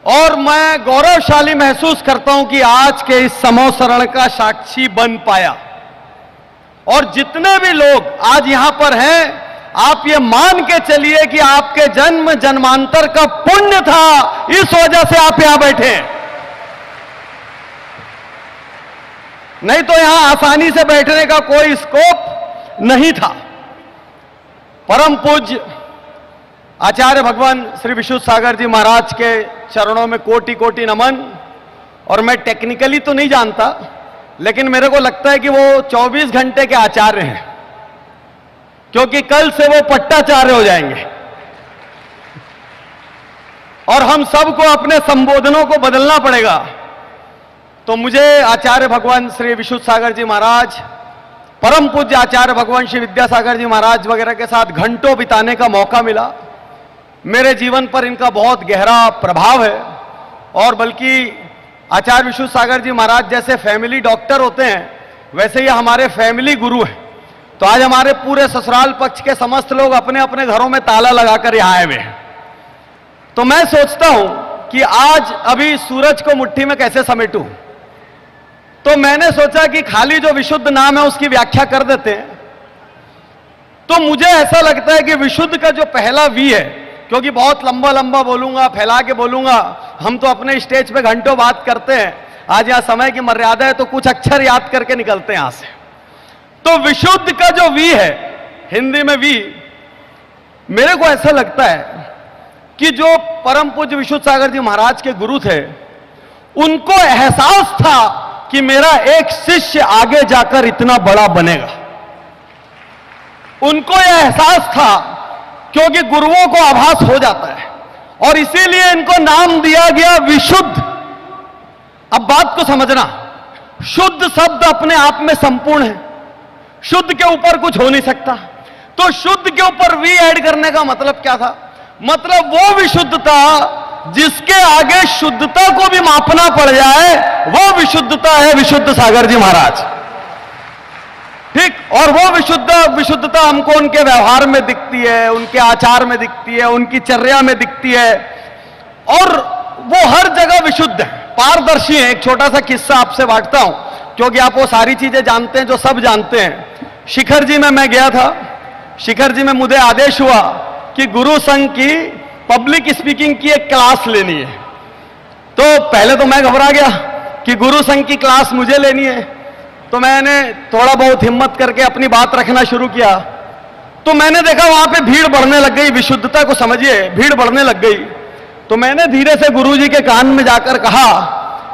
और मैं गौरवशाली महसूस करता हूं कि आज के इस समोसरण का साक्षी बन पाया। और जितने भी लोग आज यहां पर हैं, आप ये मान के चलिए कि आपके जन्म जन्मांतर का पुण्य था, इस वजह से आप यहां बैठे हैं। नहीं तो यहां आसानी से बैठने का कोई स्कोप नहीं था। परम पूज्य आचार्य भगवान श्री विशुद्ध सागर जी महाराज के चरणों में कोटि कोटि नमन। और मैं टेक्निकली तो नहीं जानता, लेकिन मेरे को लगता है कि वो 24 घंटे के आचार्य हैं, क्योंकि कल से वो पट्टाचार्य हो जाएंगे और हम सबको अपने संबोधनों को बदलना पड़ेगा। तो मुझे आचार्य भगवान श्री विशुद्ध सागर जी महाराज, परम पूज्य आचार्य भगवान श्री विद्यासागर जी महाराज वगैरह के साथ घंटों बिताने का मौका मिला। मेरे जीवन पर इनका बहुत गहरा प्रभाव है। और बल्कि आचार्य विशुद्ध सागर जी महाराज जैसे फैमिली डॉक्टर होते हैं, वैसे ही हमारे फैमिली गुरु हैं। तो आज हमारे पूरे ससुराल पक्ष के समस्त लोग अपने अपने घरों में ताला लगाकर यहां आए हुए हैं। तो मैं सोचता हूं कि आज अभी सूरज को मुट्ठी में कैसे समेटूं। तो मैंने सोचा कि खाली जो विशुद्ध नाम है उसकी व्याख्या कर देते हैं। तो मुझे ऐसा लगता है कि विशुद्ध का जो पहला वी है, क्योंकि बहुत लंबा लंबा बोलूंगा, फैला के बोलूंगा, हम तो अपने स्टेज पे घंटों बात करते हैं, आज यहां समय की मर्यादा है तो कुछ अक्षर याद करके निकलते हैं यहां से। तो विशुद्ध का जो वी है, हिंदी में वी, मेरे को ऐसा लगता है कि जो परम पूज्य विशुद्ध सागर जी महाराज के गुरु थे, उनको एहसास था कि मेरा एक शिष्य आगे जाकर इतना बड़ा बनेगा। उनको यह एहसास था, क्योंकि गुरुओं को आभास हो जाता है, और इसीलिए इनको नाम दिया गया विशुद्ध। अब बात को समझना, शुद्ध शब्द अपने आप में संपूर्ण है, शुद्ध के ऊपर कुछ हो नहीं सकता। तो शुद्ध के ऊपर वी ऐड करने का मतलब क्या था? मतलब वो विशुद्धता जिसके आगे शुद्धता को भी मापना पड़ जाए, वो विशुद्धता है विशुद्ध सागर जी महाराज। ठीक। और वो विशुद्धता हमको उनके व्यवहार में दिखती है, उनके आचार में दिखती है, उनकी चर्या में दिखती है, और वो हर जगह विशुद्ध है, पारदर्शी है। एक छोटा सा किस्सा आपसे बांटता हूं, क्योंकि आप वो सारी चीजें जानते हैं जो सब जानते हैं। शिखर जी में मैं गया था। शिखर जी में मुझे आदेश हुआ कि गुरु संघ की पब्लिक स्पीकिंग की एक क्लास लेनी है। तो पहले तो मैं घबरा गया कि गुरु संघ की क्लास मुझे लेनी है। तो मैंने थोड़ा बहुत हिम्मत करके अपनी बात रखना शुरू किया। तो मैंने देखा वहां पे भीड़ बढ़ने लग गई, विशुद्धता को समझिए, भीड़ बढ़ने लग गई। तो मैंने धीरे से गुरुजी के कान में जाकर कहा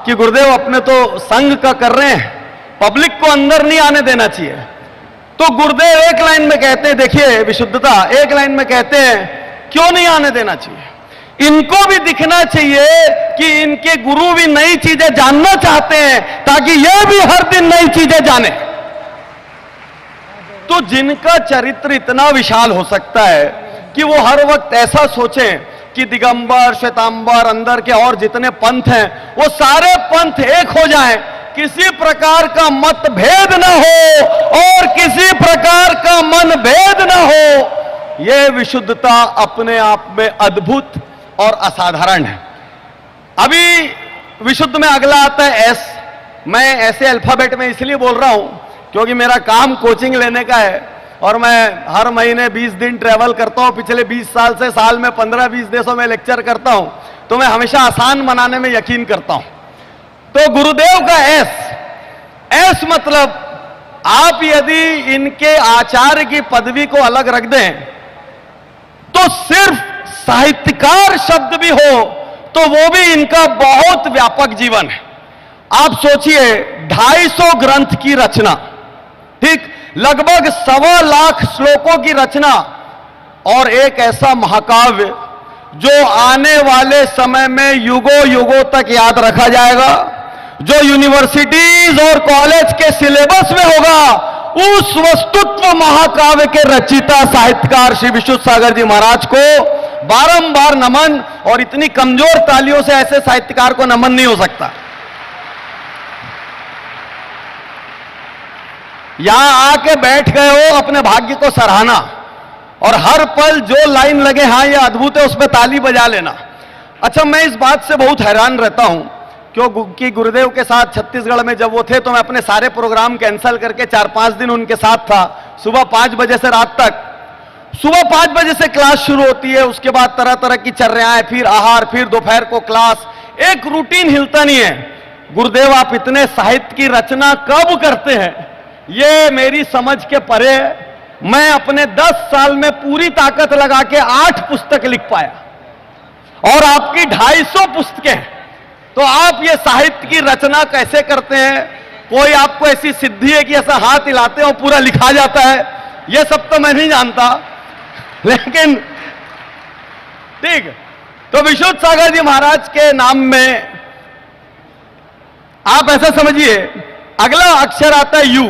कि गुरुदेव, अपने तो संघ का कर रहे हैं, पब्लिक को अंदर नहीं आने देना चाहिए। तो गुरुदेव एक लाइन में कहते हैं, देखिए विशुद्धता, एक लाइन में कहते हैं, क्यों नहीं आने देना चाहिए? इनको भी दिखना चाहिए कि इनके गुरु भी नई चीजें जानना चाहते हैं, ताकि ये भी हर दिन नई चीजें जाने। तो जिनका चरित्र इतना विशाल हो सकता है कि वो हर वक्त ऐसा सोचें कि दिगंबर, श्वेतांबर, अंदर के और जितने पंथ हैं, वो सारे पंथ एक हो जाएं, किसी प्रकार का मतभेद न हो और किसी प्रकार का मनभेद न हो, यह विशुद्धता अपने आप में अद्भुत और असाधारण है। अभी विशुद्ध में अगला आता है एस। मैं ऐसे अल्फाबेट में इसलिए बोल रहा हूं क्योंकि मेरा काम कोचिंग लेने का है, और मैं हर महीने 20 दिन ट्रैवल करता हूं। पिछले 20 साल से साल में 15-20 देशों में लेक्चर करता हूं, तो मैं हमेशा आसान बनाने में यकीन करता हूं। तो गुरुदेव का एस मतलब, आप यदि इनके आचार्य की पदवी को अलग रख दें तो सिर्फ साहित्यकार शब्द भी हो तो वो भी इनका बहुत व्यापक जीवन है। आप सोचिए, 250 ग्रंथ की रचना, ठीक, लगभग 1.25 लाख श्लोकों की रचना, और एक ऐसा महाकाव्य जो आने वाले समय में युगों युगों तक याद रखा जाएगा, जो यूनिवर्सिटीज और कॉलेज के सिलेबस में होगा। उस वस्तुत्व महाकाव्य के रचयिता साहित्यकार श्री विशुद्ध सागर जी महाराज को बारंबार नमन, और इतनी कमजोर तालियों से ऐसे साहित्यकार को नमन नहीं हो सकता। यहां आके बैठ गए हो अपने भाग्य को सराहना, और हर पल जो लाइन लगे, हां ये अद्भुत है, उस पर ताली बजा लेना। अच्छा, मैं इस बात से बहुत हैरान रहता हूं क्योंकि गुरुदेव के साथ छत्तीसगढ़ में जब वो थे तो मैं अपने सारे प्रोग्राम कैंसिल करके 4-5 दिन उनके साथ था। सुबह 5 बजे से रात तक, सुबह 5 बजे से क्लास शुरू होती है, उसके बाद तरह तरह की चर्याएं, फिर आहार, फिर दोपहर को क्लास, एक रूटीन हिलता नहीं है। गुरुदेव, आप इतने साहित्य की रचना कब करते हैं, ये मेरी समझ के परे है। मैं अपने 10 साल में पूरी ताकत लगा के 8 पुस्तक लिख पाया और आपकी 250 पुस्तकें, तो आप ये साहित्य की रचना कैसे करते हैं? कोई आपको ऐसी सिद्धि है कि ऐसा हाथ हिलाते हो पूरा लिखा जाता है? ये सब तो मैं नहीं जानता, लेकिन ठीक। तो विशुद्ध सागर जी महाराज के नाम में आप ऐसा समझिए, अगला अक्षर आता है यू।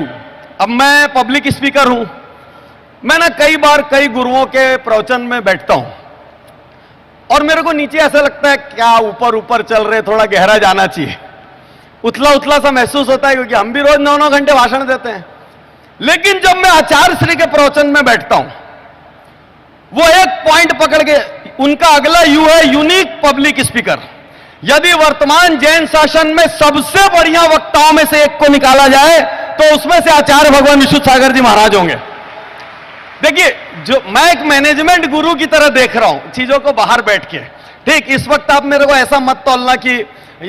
अब मैं पब्लिक स्पीकर हूं, मैं ना कई बार कई गुरुओं के प्रवचन में बैठता हूं और मेरे को नीचे ऐसा लगता है क्या ऊपर ऊपर चल रहे, थोड़ा गहरा जाना चाहिए, उथला उथला सा महसूस होता है, क्योंकि हम भी रोज 9-9 घंटे भाषण देते हैं। लेकिन जब मैं आचार्य श्री के प्रवचन में बैठता हूं, वो एक पॉइंट पकड़ के, उनका अगला यू है यूनिक पब्लिक स्पीकर। यदि वर्तमान जैन शासन में सबसे बढ़िया वक्ताओं में से एक को निकाला जाए तो उसमें से आचार्य भगवान विशुद्ध सागर जी महाराज होंगे। देखिए, जो मैं एक मैनेजमेंट गुरु की तरह देख रहा हूं चीजों को बाहर बैठ के। ठीक, इस वक्त आप मेरे को ऐसा मत तोलना कि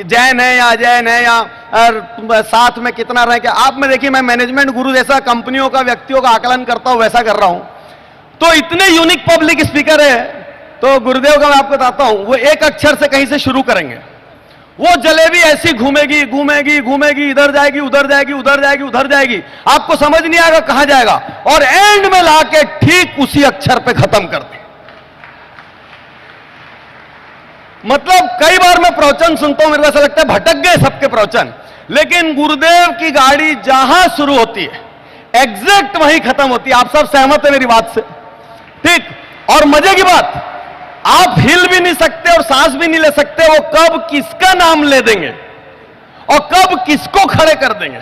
जैन है या अजैन है या साथ में कितना रहे, क्या आप में देखिए, मैं मैनेजमेंट गुरु जैसा कंपनियों का, व्यक्तियों का आकलन करता हूं, वैसा कर रहा हूं। तो इतने यूनिक पब्लिक स्पीकर है, तो गुरुदेव का मैं आपको बताता हूं, वो एक अक्षर से कहीं से शुरू करेंगे। वो जलेबी ऐसी घूमेगी घूमेगी घूमेगी, इधर जाएगी उधर जाएगी उधर जाएगी उधर जाएगी, आपको समझ नहीं आएगा कहां जाएगा, और एंड में लाके ठीक उसी अक्षर पे खत्म कर दे। मतलब कई बार मैं प्रवचन सुनता हूं, मेरे को ऐसा लगता है भटक गए सबके प्रवचन, लेकिन गुरुदेव की गाड़ी जहां शुरू होती है एग्जैक्ट वहीं खत्म होती है। आप सब सहमत है मेरी बात से? ठीक। और मजे की बात, आप हिल भी नहीं सकते और सांस भी नहीं ले सकते, वो कब किसका नाम ले देंगे और कब किसको खड़े कर देंगे।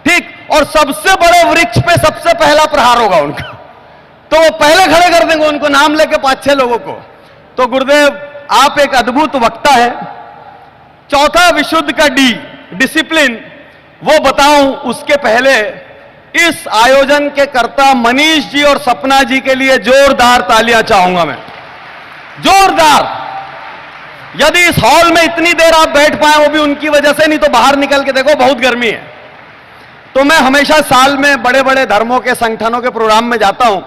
ठीक। और सबसे बड़े वृक्ष पे सबसे पहला प्रहार होगा उनका, तो वो पहले खड़े कर देंगे उनको, नाम लेके 5-6 लोगों को। तो गुरुदेव, आप एक अद्भुत वक्ता है। चौथा विशुद्ध का डी, डिसिप्लिन, वो बताऊं उसके पहले इस आयोजन के कर्ता मनीष जी और सपना जी के लिए जोरदार तालियां चाहूंगा मैं, जोरदार। यदि इस हॉल में इतनी देर आप बैठ पाए, वो भी उनकी वजह से, नहीं तो बाहर निकल के देखो बहुत गर्मी है। तो मैं हमेशा साल में बड़े बड़े धर्मों के संगठनों के प्रोग्राम में जाता हूं,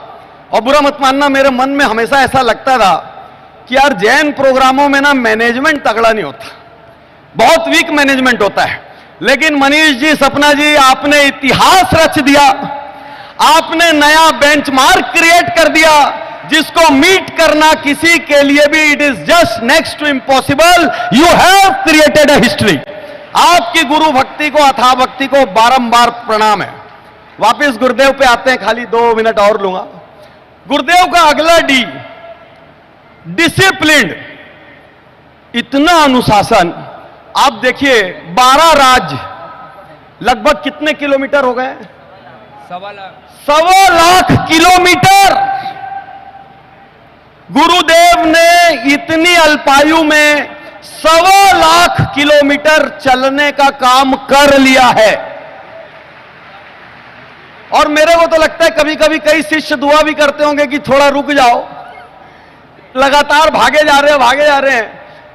और बुरा मत मानना, मेरे मन में हमेशा ऐसा लगता था कि यार जैन प्रोग्रामों में ना मैनेजमेंट तगड़ा नहीं होता, बहुत वीक मैनेजमेंट होता है। लेकिन मनीष जी, सपना जी, आपने इतिहास रच दिया, आपने नया बेंचमार्क क्रिएट कर दिया, जिसको मीट करना किसी के लिए भी it is just next to impossible. You have created a history. आपकी गुरु भक्ति को, अथाह भक्ति को बारंबार प्रणाम है। वापिस गुरुदेव पे आते हैं, खाली 2 मिनट और लूंगा। गुरुदेव का अगला डी, डिसिप्लिन, इतना अनुशासन। आप देखिए, 12 राज्य, लगभग कितने किलोमीटर हो गए? 1.25 लाख किलोमीटर। गुरुदेव ने इतनी अल्पायु में 1.25 लाख किलोमीटर चलने का काम कर लिया है। और मेरे को तो लगता है कभी कभी कई शिष्य दुआ भी करते होंगे कि थोड़ा रुक जाओ, लगातार भागे जा रहे हैं।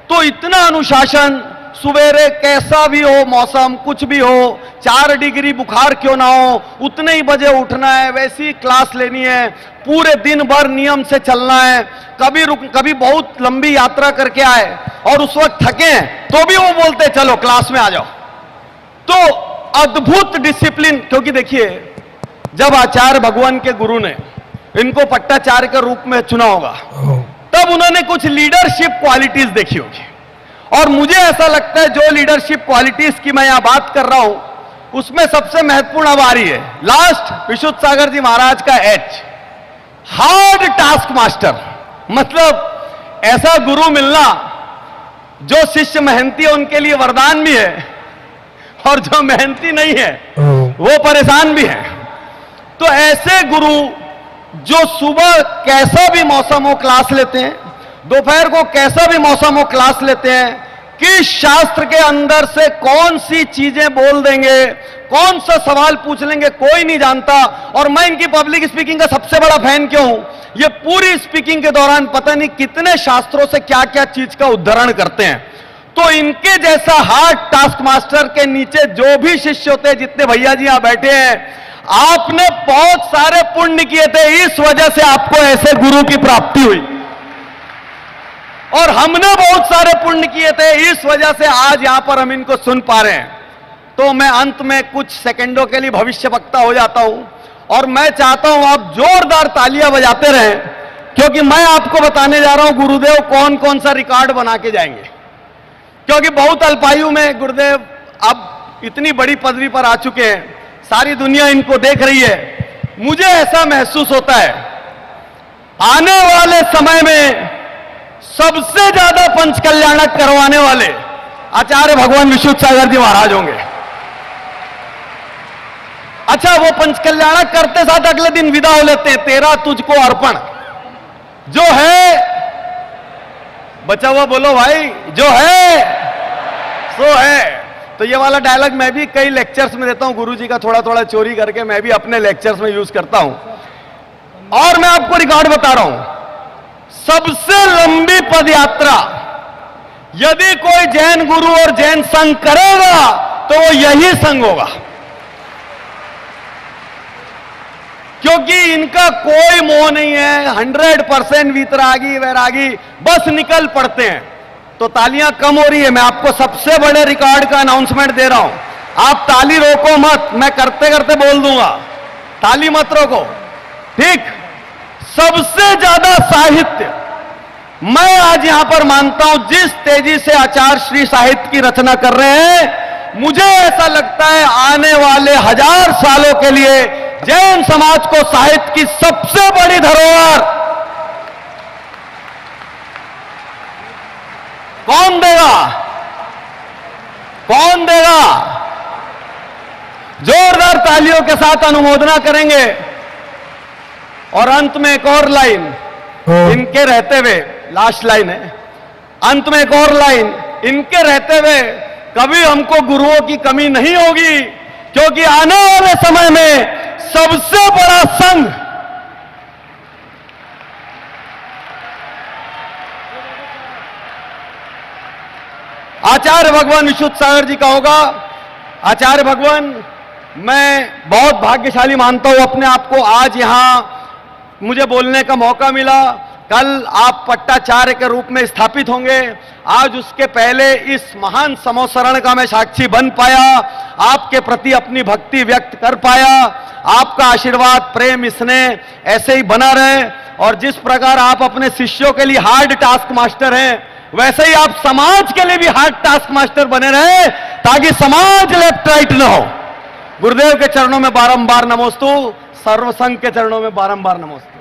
तो इतना अनुशासन, सुबेरे कैसा भी हो मौसम, कुछ भी हो, 4 डिग्री बुखार क्यों ना हो, उतने ही बजे उठना है, वैसी क्लास लेनी है, पूरे दिन भर नियम से चलना है। कभी बहुत लंबी यात्रा करके आए और उस वक्त थके हैं तो भी वो बोलते चलो क्लास में आ जाओ। तो अद्भुत डिसिप्लिन। क्योंकि देखिए, जब आचार्य भगवान के गुरु ने इनको पट्टाचार्य के रूप में चुना होगा, तब उन्होंने कुछ लीडरशिप क्वालिटीज देखी होगी, और मुझे ऐसा लगता है जो लीडरशिप क्वालिटीज की मैं यहां बात कर रहा हूं, उसमें सबसे महत्वपूर्ण अब आ रही है लास्ट, विशुद्ध सागर जी महाराज का एच, हार्ड टास्क मास्टर। मतलब ऐसा गुरु मिलना जो शिष्य मेहनती है उनके लिए वरदान भी है, और जो मेहनती नहीं है वो परेशान भी है। तो ऐसे गुरु जो सुबह कैसा भी मौसम हो क्लास लेते हैं, दोपहर को कैसा भी मौसम हो क्लास लेते हैं, किस शास्त्र के अंदर से कौन सी चीजें बोल देंगे, कौन सा सवाल पूछ लेंगे, कोई नहीं जानता। और मैं इनकी पब्लिक स्पीकिंग का सबसे बड़ा फैन क्यों हूं, ये पूरी स्पीकिंग के दौरान पता नहीं कितने शास्त्रों से क्या क्या चीज का उद्धरण करते हैं। तो इनके जैसा हार्ड टास्क मास्टर के नीचे जो भी शिष्य होते हैं, जितने भैया जी यहां बैठे हैं, आपने बहुत सारे पुण्य किए थे, इस वजह से आपको ऐसे गुरु की प्राप्ति हुई। और हमने बहुत सारे पुण्य किए थे, इस वजह से आज यहां पर हम इनको सुन पा रहे हैं। तो मैं अंत में कुछ सेकंडों के लिए भविष्य वक्ता हो जाता हूं और मैं चाहता हूं आप जोरदार तालियां बजाते रहें, क्योंकि मैं आपको बताने जा रहा हूं गुरुदेव कौन कौन सा रिकॉर्ड बना के जाएंगे। क्योंकि बहुत अल्पायु में गुरुदेव अब इतनी बड़ी पदवी पर आ चुके हैं, सारी दुनिया इनको देख रही है। मुझे ऐसा महसूस होता है आने वाले समय में सबसे ज्यादा पंच कल्याणक करवाने वाले आचार्य भगवान विशुद्ध सागर जी महाराज होंगे। अच्छा, वो पंच कल्याणक करते साथ अगले दिन विदा हो लेते हैं, तेरा तुझको अर्पण। जो है बचा हुआ बोलो भाई, जो है सो है। तो ये वाला डायलॉग मैं भी कई लेक्चर्स में देता हूं, गुरुजी का थोड़ा थोड़ा चोरी करके मैं भी अपने लेक्चर्स में यूज करता हूं। और मैं आपको रिकॉर्ड बता रहा हूं, सबसे लंबी पद यात्रा यदि कोई जैन गुरु और जैन संघ करेगा तो वो यही संघ होगा, क्योंकि इनका कोई मोह नहीं है। 100% वीतरागी वैरागी बस निकल पड़ते हैं। तो तालियां कम हो रही है, मैं आपको सबसे बड़े रिकॉर्ड का अनाउंसमेंट दे रहा हूं। आप ताली रोको मत, मैं करते करते बोल दूंगा, ताली मत रोको, ठीक। सबसे ज्यादा साहित्य मैं आज यहां पर मानता हूं, जिस तेजी से आचार्य श्री साहित्य की रचना कर रहे हैं, मुझे ऐसा लगता है आने वाले 1000 सालों के लिए जैन समाज को साहित्य की सबसे बड़ी धरोहर कौन देगा? कौन देगा? जोरदार तालियों के साथ अनुमोदना करेंगे। और अंत में एक और लाइन इनके रहते हुए, लास्ट लाइन है, अंत में एक और लाइन इनके रहते हुए, कभी हमको गुरुओं की कमी नहीं होगी, क्योंकि आने वाले समय में सबसे बड़ा संघ आचार्य भगवान विशुद्ध सागर जी का होगा। आचार्य भगवान, मैं बहुत भाग्यशाली मानता हूं अपने आप को, आज यहां मुझे बोलने का मौका मिला। कल आप पट्टाचार्य के रूप में स्थापित होंगे, आज उसके पहले इस महान समोसरण का मैं साक्षी बन पाया, आपके प्रति अपनी भक्ति व्यक्त कर पाया। आपका आशीर्वाद, प्रेम, स्नेह ऐसे ही बना रहे। और जिस प्रकार आप अपने शिष्यों के लिए हार्ड टास्क मास्टर हैं, वैसे ही आप समाज के लिए भी हार्ड टास्क मास्टर बने रहे, ताकि समाज लेफ्ट राइट न हो। गुरुदेव के चरणों में बारंबार नमोस्तु, सर्वसंघ के चरणों में बारंबार नमोस्तु।